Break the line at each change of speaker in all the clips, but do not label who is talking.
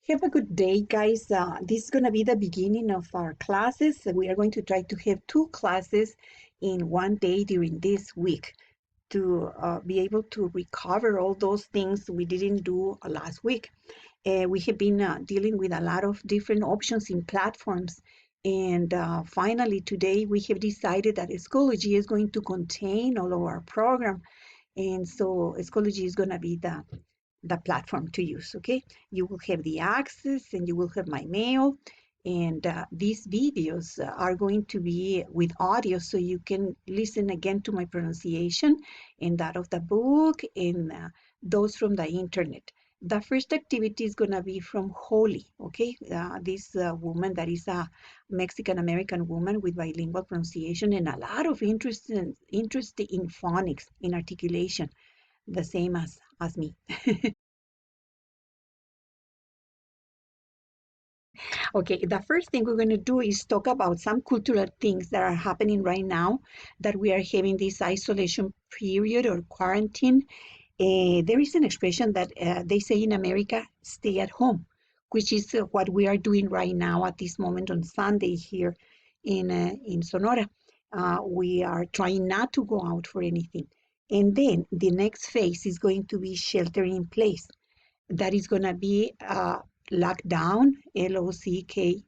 Have a good day, guys. This is going to be the beginning of our classes. We are going to try to have two classes in one day during this week to be able to recover all those things we didn't do last week. We have been dealing with a lot of different options in platforms. And finally, today we have decided that Schoology is going to contain all of our program. And so Schoology is going to be the platform to use, okay? You will have the access and you will have my mail. And these videos are going to be with audio so you can listen again to my pronunciation and that of the book and those from the internet. The first activity is going to be from Holly, okay? This woman that is a Mexican-American woman with bilingual pronunciation and a lot of interest in phonics, in articulation, the same as me. Okay, the first thing we're going to do is talk about some cultural things that are happening right now that we are having this isolation period or quarantine. There is an expression that they say in America, stay at home, which is what we are doing right now at this moment on Sunday here in Sonora. We are trying not to go out for anything. And then the next phase is going to be shelter in place. That is going to be lockdown, LOCKDOWN,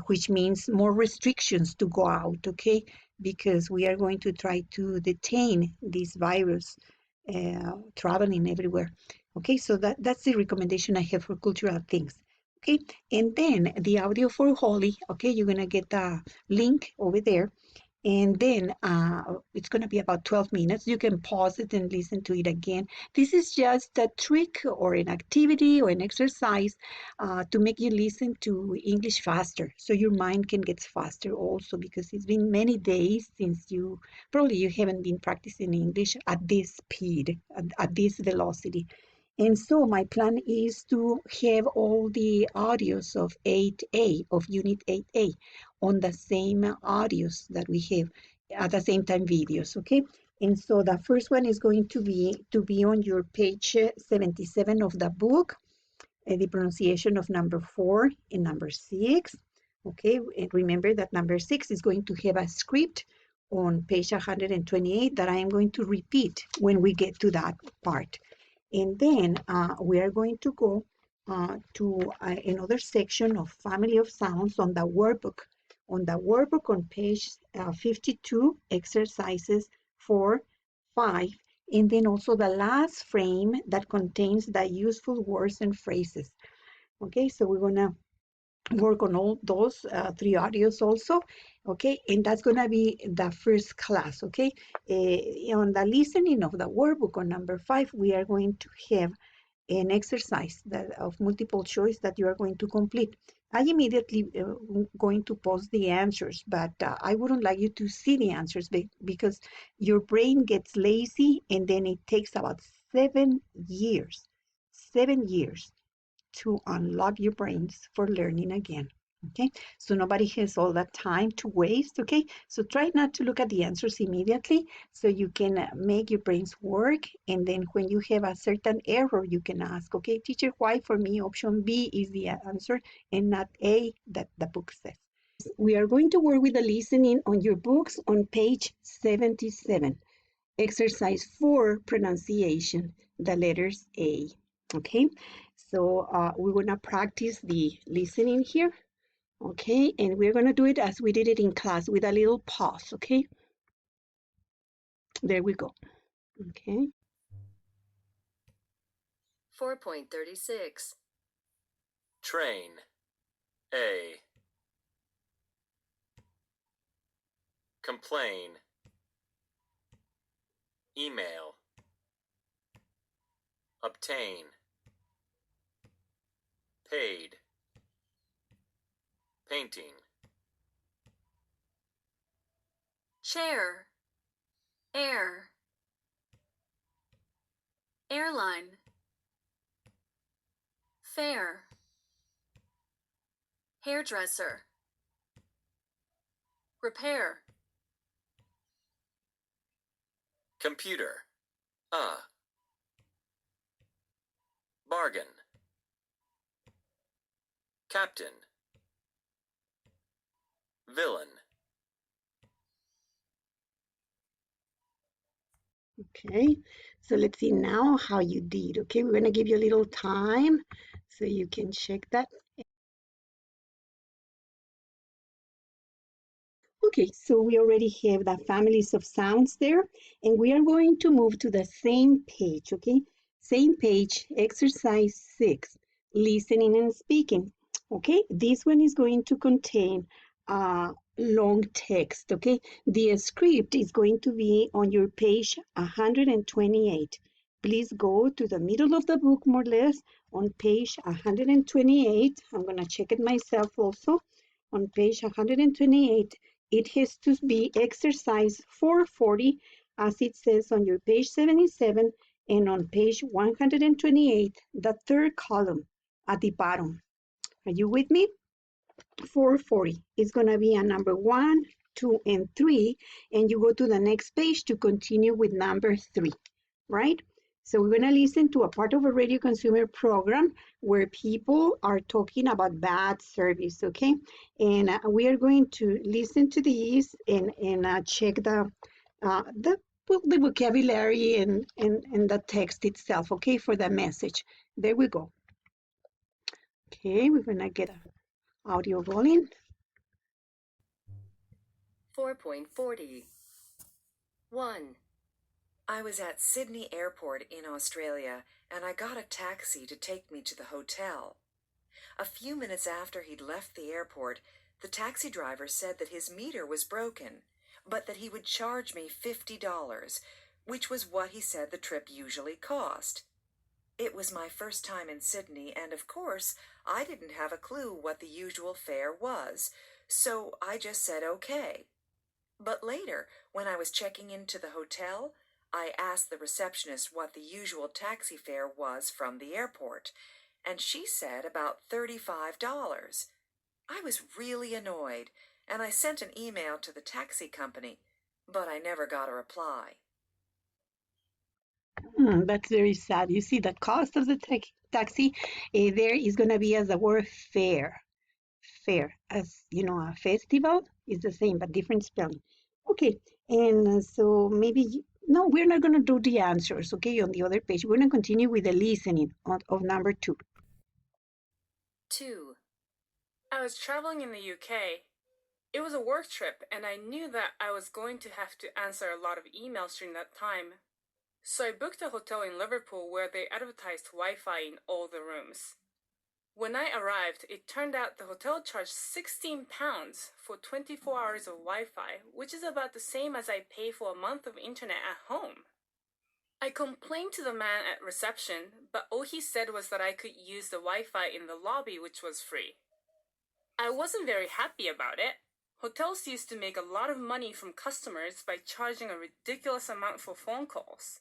which means more restrictions to go out, okay? Because we are going to try to detain this virus traveling everywhere. Okay, so that's the recommendation I have for cultural things. Okay, and then the audio for Holly, okay, you're gonna get the link over there. And then it's going to be about 12 minutes. You can pause it and listen to it again. This is just a trick or an activity or an exercise to make you listen to English faster, so your mind can get faster also, because it's been many days since you haven't been practicing English at this speed, at this velocity. And so my plan is to have all the audios of 8A, of Unit 8A, on the same audios that we have at the same time videos, okay? And so the first one is going to be on your page 77 of the book, the pronunciation of number 4 and number 6, okay? And remember that number 6 is going to have a script on page 128 that I am going to repeat when we get to that part. And then we are going to go to another section of family of sounds on the workbook. On the workbook on page 52, exercises 4, 5, and then also the last frame that contains the useful words and phrases. Okay, so we're gonna work on all those 3 audios also, okay, and that's gonna be the first class, okay. On the listening of the workbook on number 5, we are going to have an exercise of multiple choice that you are going to complete. I immediately going to post the answers, but I wouldn't like you to see the answers because your brain gets lazy, and then it takes about 7 years to unlock your brains for learning again. Okay, so nobody has all that time to waste. Okay, so try not to look at the answers immediately so you can make your brains work. And then when you have a certain error, you can ask, okay, teacher, why for me option B is the answer and not A that the book says? We are going to work with the listening on your books on page 77. Exercise 4, pronunciation, the letters A. Okay, so we're going to practice the listening here. Okay, and we're going to do it as we did it in class with a little pause. Okay, there we go. Okay.
4.36. Train. A. Complain. Email. Obtain. Paid. Painting.
Chair. Air. Airline. Fair. Hairdresser. Repair.
Computer. Bargain. captain, villain,
Okay, so let's see now how you did. Okay, we're gonna give you a little time so you can check that. Okay, so we already have the families of sounds there, and we are going to move to the same page, okay? Same page, exercise 6, listening and speaking. Okay, this one is going to contain long text, okay? The script is going to be on your page 128. Please go to the middle of the book, more or less, on page 128. I'm going to check it myself also. On page 128, it has to be exercise 440 as it says on your page 77 and on page 128, the third column at the bottom. Are you with me? 440 is going to be a number 1, 2, and 3, and you go to the next page to continue with number 3, right? So we're going to listen to a part of a radio consumer program where people are talking about bad service, okay? And we are going to listen to these and check the vocabulary and the text itself, okay, for the message. There we go. Okay, we're going to get audio rolling.
4.40. 1. I was at Sydney Airport in Australia, and I got a taxi to take me to the hotel. A few minutes after he'd left the airport, the taxi driver said that his meter was broken, but that he would charge me $50, which was what he said the trip usually cost. It was my first time in Sydney, and of course, I didn't have a clue what the usual fare was, so I just said okay. But later, when I was checking into the hotel, I asked the receptionist what the usual taxi fare was from the airport, and she said about $35. I was really annoyed, and I sent an email to the taxi company, but I never got a reply.
That's very sad. You see, the cost of the taxi there is going to be as the word fare. Fare, as you know, a festival is the same but different spelling. Okay, and so maybe no, we're not going to do the answers. Okay, on the other page, we're going to continue with the listening of number 2.
2.
I was traveling in the UK. It was a work trip, and I knew that I was going to have to answer a lot of emails during that time. So I booked a hotel in Liverpool where they advertised Wi-Fi in all the rooms. When I arrived, it turned out the hotel charged £16 for 24 hours of Wi-Fi, which is about the same as I pay for a month of internet at home. I complained to the man at reception, but all he said was that I could use the Wi-Fi in the lobby, which was free. I wasn't very happy about it. Hotels used to make a lot of money from customers by charging a ridiculous amount for phone calls.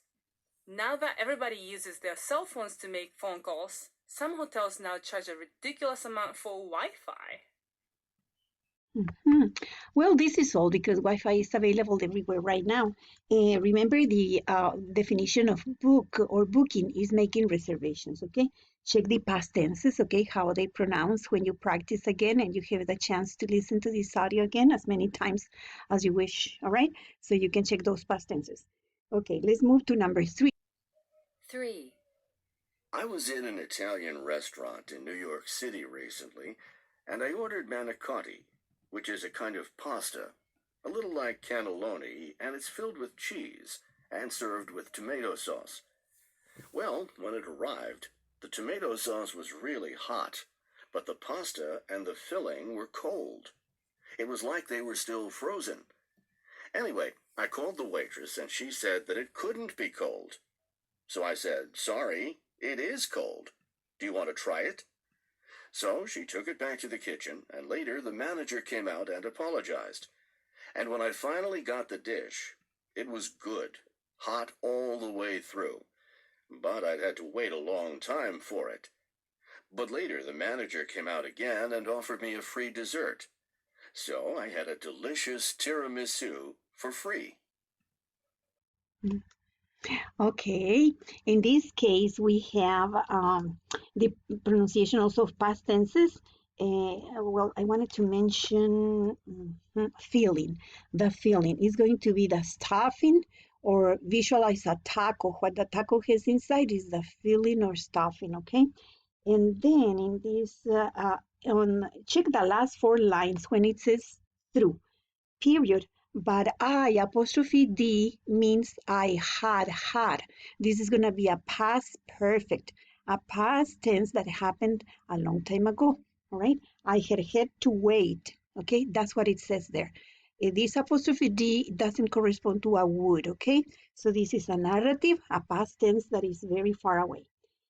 Now that everybody uses their cell phones to make phone calls, some hotels now charge a ridiculous amount for Wi-Fi.
Well, this is all because Wi-Fi is available everywhere right now. Remember the definition of book or booking is making reservations, okay? Check the past tenses, okay, how they pronounce when you practice again and you have the chance to listen to this audio again as many times as you wish, all right? So you can check those past tenses. Okay, let's move to number 3.
3.
I was in an Italian restaurant in New York City recently, and I ordered manicotti, which is a kind of pasta, a little like cannelloni, and it's filled with cheese and served with tomato sauce. Well, when it arrived, the tomato sauce was really hot, but the pasta and the filling were cold. It was like they were still frozen. Anyway, I called the waitress, and she said that it couldn't be cold. So I said, "Sorry, it is cold. Do you want to try it?" So she took it back to the kitchen, and later the manager came out and apologized. And when I finally got the dish, it was good, hot all the way through. But I'd had to wait a long time for it. But later the manager came out again and offered me a free dessert. So I had a delicious tiramisu for free.
Okay, in this case, we have the pronunciation also of past tenses, well, I wanted to mention feeling. The feeling is going to be the stuffing, or visualize a taco. What the taco has inside is the filling or stuffing, okay? And then in this, check the last 4 lines when it says through, period. But I apostrophe D means I had. This is going to be a past perfect, a past tense that happened a long time ago. All right. I had to wait. Okay. That's what it says there. This apostrophe D doesn't correspond to a would. Okay. So this is a narrative, a past tense that is very far away.